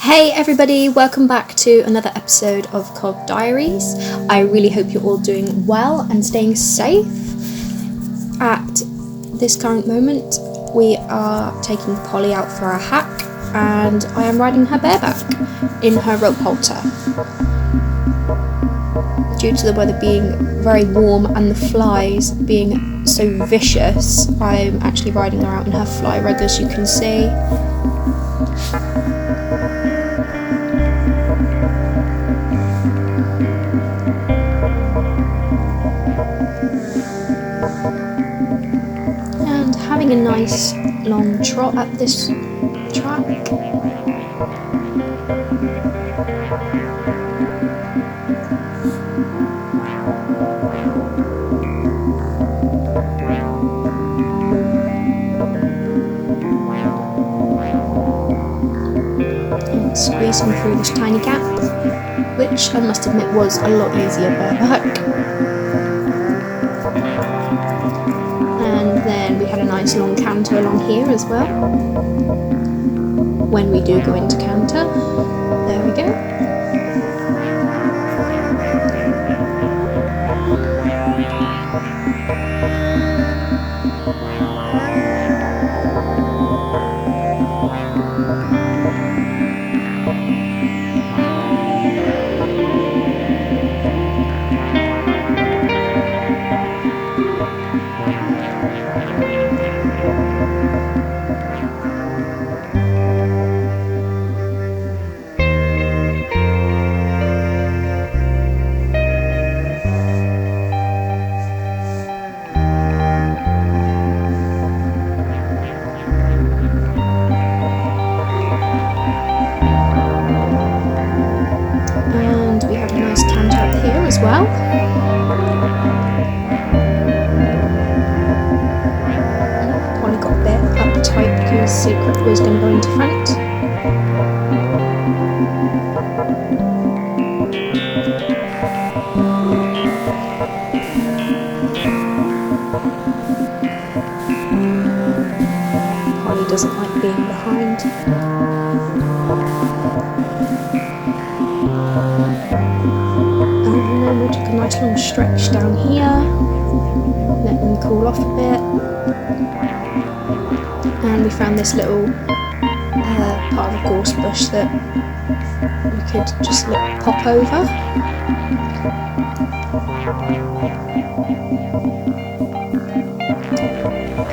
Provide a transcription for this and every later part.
Hey everybody, welcome back to another episode of Diaries. I really hope you're all doing well and staying safe. At this current moment, we are taking Polly out for a hack and I am riding her bareback in her rope halter. Due to the weather being very warm and the flies being so vicious, I'm actually riding her out in her fly rug, as you can see. And having a nice long trot at this track. Squeezing through this tiny gap, which I must admit was a lot easier bareback. And then we had a nice long canter along here as well. When we do go into canter, there we go. As well. Polly got a bit uptight because Secret was going to go into front. Polly doesn't like being behind. And then we took a nice long stretch down here, let them cool off a bit, and we found this little part of a gorse bush that we could just pop over.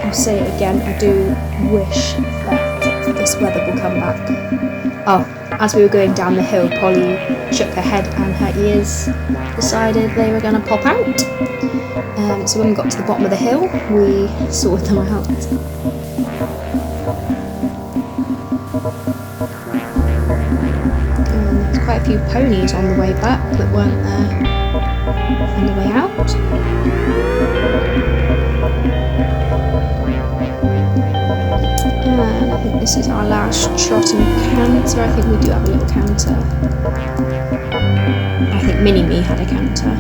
I'll say it again, I do wish that this weather will come back. Oh, as we were going down the hill, Polly shook her head and her ears decided they were going to pop out. So when we got to the bottom of the hill, we sorted them out. And there's quite a few ponies on the way back that weren't there on the way out. And I think this is our last trotting canter. I think we do have a little canter. I think Mini-Me had a canter.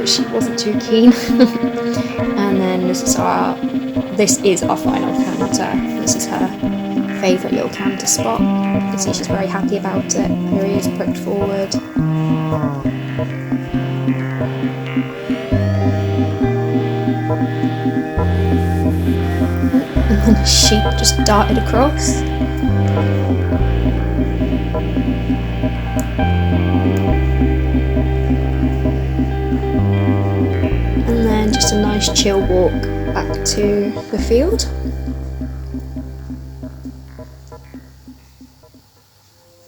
She wasn't too keen. And then this is our final canter. This is her favourite little canter spot. You can see she's very happy about it. Her ears pricked forward. And then a sheep just darted across. And then just a nice chill walk back to the field.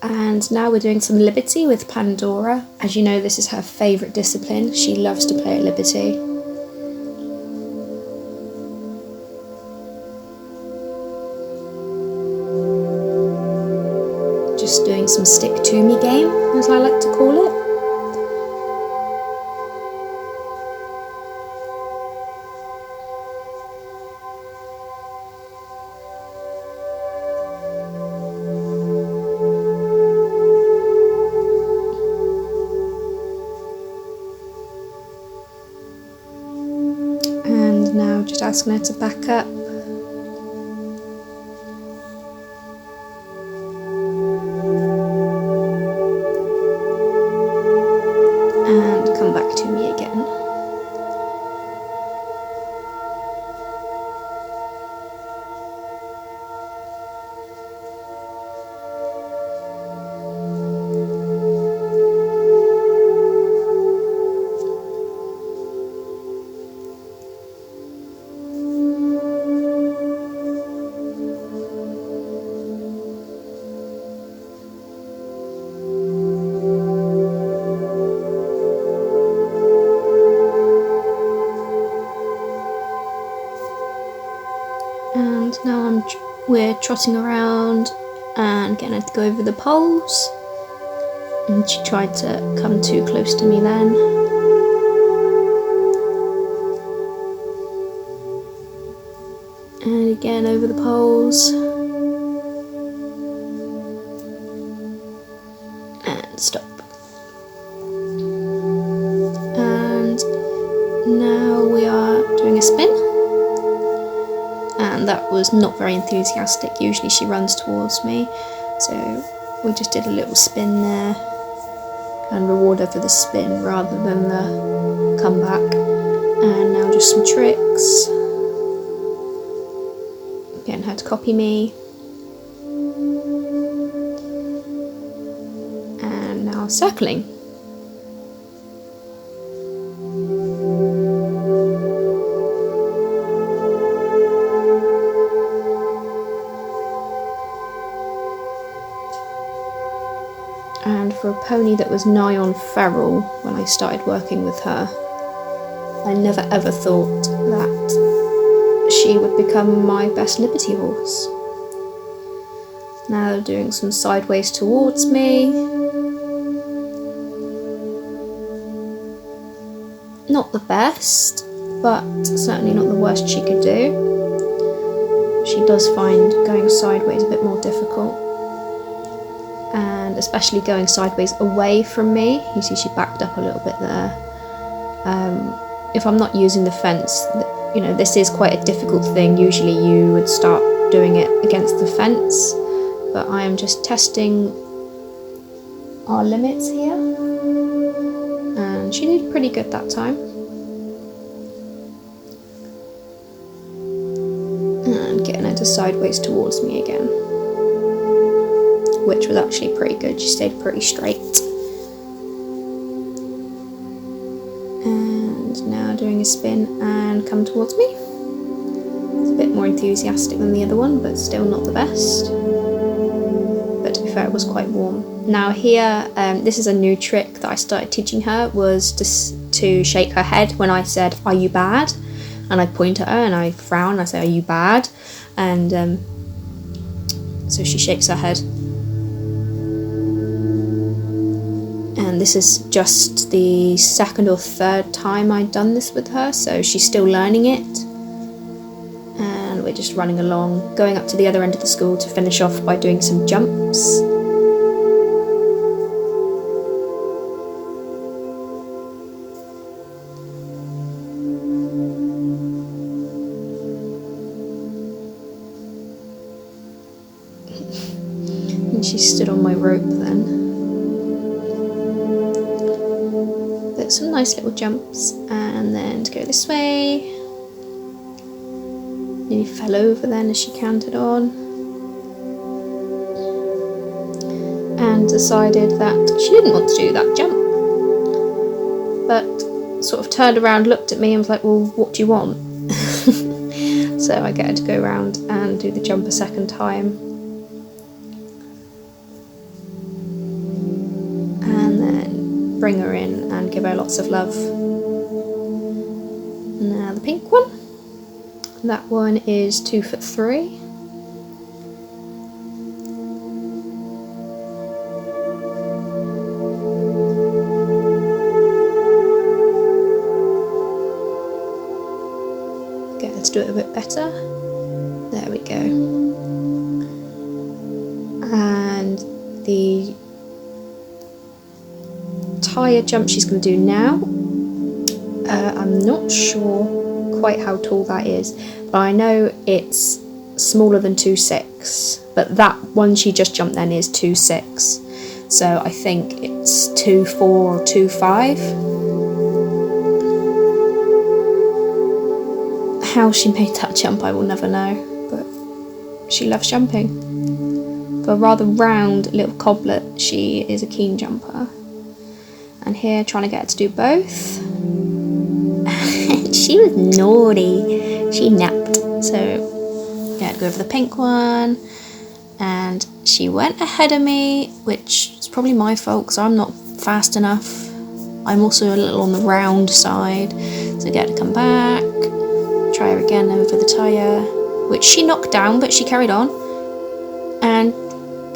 And now we're doing some Liberty with Pandora. As you know, this is her favourite discipline. She loves to play at Liberty. Just doing some stick to me game, as I like to call it. And now just asking her to back up. And come back to me again. And now we're trotting around and getting her to go over the poles. And she tried to come too close to me then. And again over the poles. And stop. And now we are doing a spin. And that was not very enthusiastic. Usually she runs towards me, so we just did a little spin there and reward her for the spin rather than the comeback. And now just some tricks, getting her to copy me. And now circling. And for a pony that was nigh on feral when I started working with her, I never ever thought that she would become my best Liberty horse. Now doing some sideways towards me. Not the best, but certainly not the worst she could do. She does find going sideways a bit more difficult. And especially going sideways away from me. You see she backed up a little bit there. If I'm not using the fence, you know, this is quite a difficult thing. Usually you would start doing it against the fence, but I am just testing our limits here. And she did pretty good that time. And getting her to sideways towards me again, which was actually pretty good. She stayed pretty straight. And now doing a spin and come towards me. It's a bit more enthusiastic than the other one, but still not the best. But to be fair, it was quite warm. Now here, this is a new trick that I started teaching her, was to shake her head when I said, "Are you bad?" And I point at her and I frown and I say, "Are you bad?" And so she shakes her head. And this is just the second or third time I'd done this with her, so she's still learning it. And we're just running along, going up to the other end of the school to finish off by doing some jumps. And she stood on my rope then. Some nice little jumps, and then to go this way. Nearly fell over then as she cantered on, and decided that she didn't want to do that jump, but sort of turned around, looked at me and was like, "Well, what do you want?" So I get her to go around and do the jump a second time. bring her in and give her lots of love. Now the pink one. That one is 2'3". Okay, let's do it a bit better. There we go. And the tire jump she's going to do now. I'm not sure quite how tall that is, but I know it's smaller than 2'6", but that one she just jumped then is 2'6", so I think it's 2'4" or 2'5". How she made that jump I will never know, but she loves jumping. For a rather round little coblet, she is a keen jumper. And here, trying to get her to do both. She was naughty. She napped. So, yeah, I'd go for the pink one. And she went ahead of me, which is probably my fault because I'm not fast enough. I'm also a little on the round side. So get her to come back. Try her again over the tyre, which she knocked down, but she carried on. And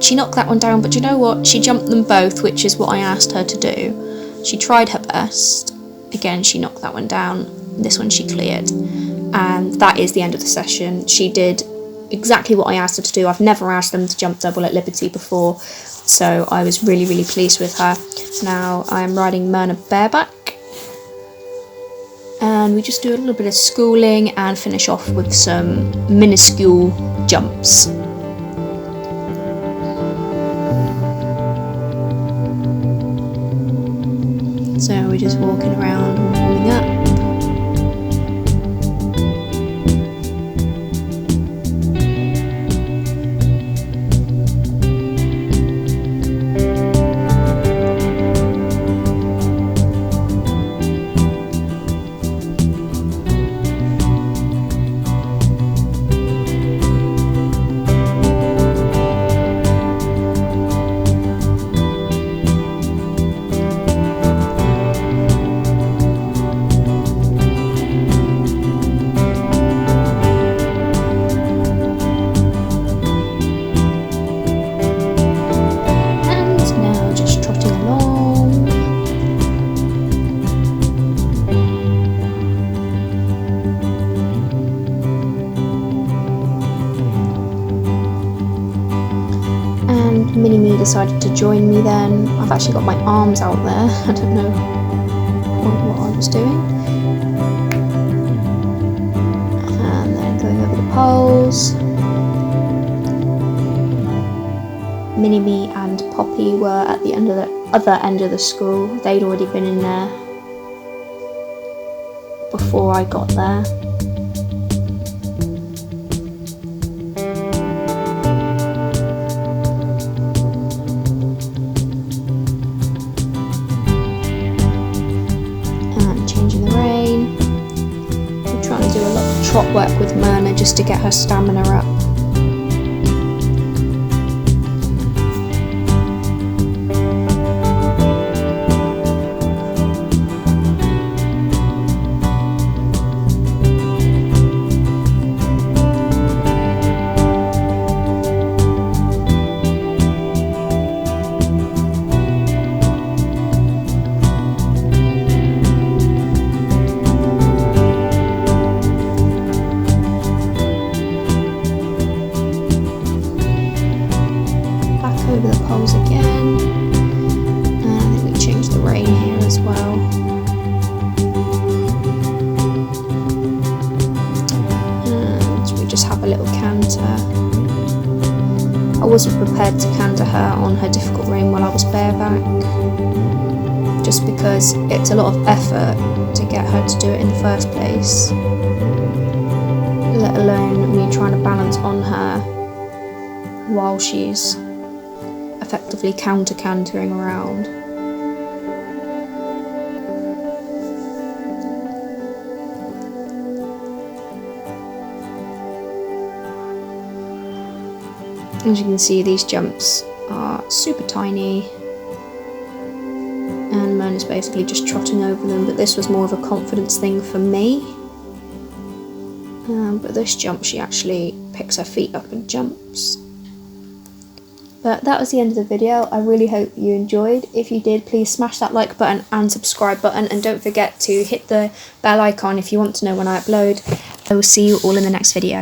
she knocked that one down, but you know what? She jumped them both, which is what I asked her to do. She tried her best. Again, she knocked that one down. This one she cleared. And that is the end of the session. She did exactly what I asked her to do. I've never asked them to jump double at Liberty before, so I was really, really pleased with her. Now I'm riding Myrna bareback. And we just do a little bit of schooling and finish off with some minuscule jumps. So we're just walking around and warming up. Mini-Me decided to join me then. I've actually got my arms out there. I don't know what I was doing. And then going over the poles. Mini-Me and Poppy were at the other end of the school. They'd already been in there before I got there. Trot work with Myrna just to get her stamina up. Over the poles again, and I think we changed the rein here as well. And we just have a little canter. I wasn't prepared to canter her on her difficult rein while I was bareback, just because it's a lot of effort to get her to do it in the first place, let alone me trying to balance on her while she's effectively counter-cantering around. As you can see, these jumps are super tiny. and Mona's basically just trotting over them, but this was more of a confidence thing for me. But this jump, she actually picks her feet up and jumps. But that was the end of the video. I really hope you enjoyed. If you did, please smash that like button and subscribe button, and don't forget to hit the bell icon if you want to know when I upload. I will see you all in the next video.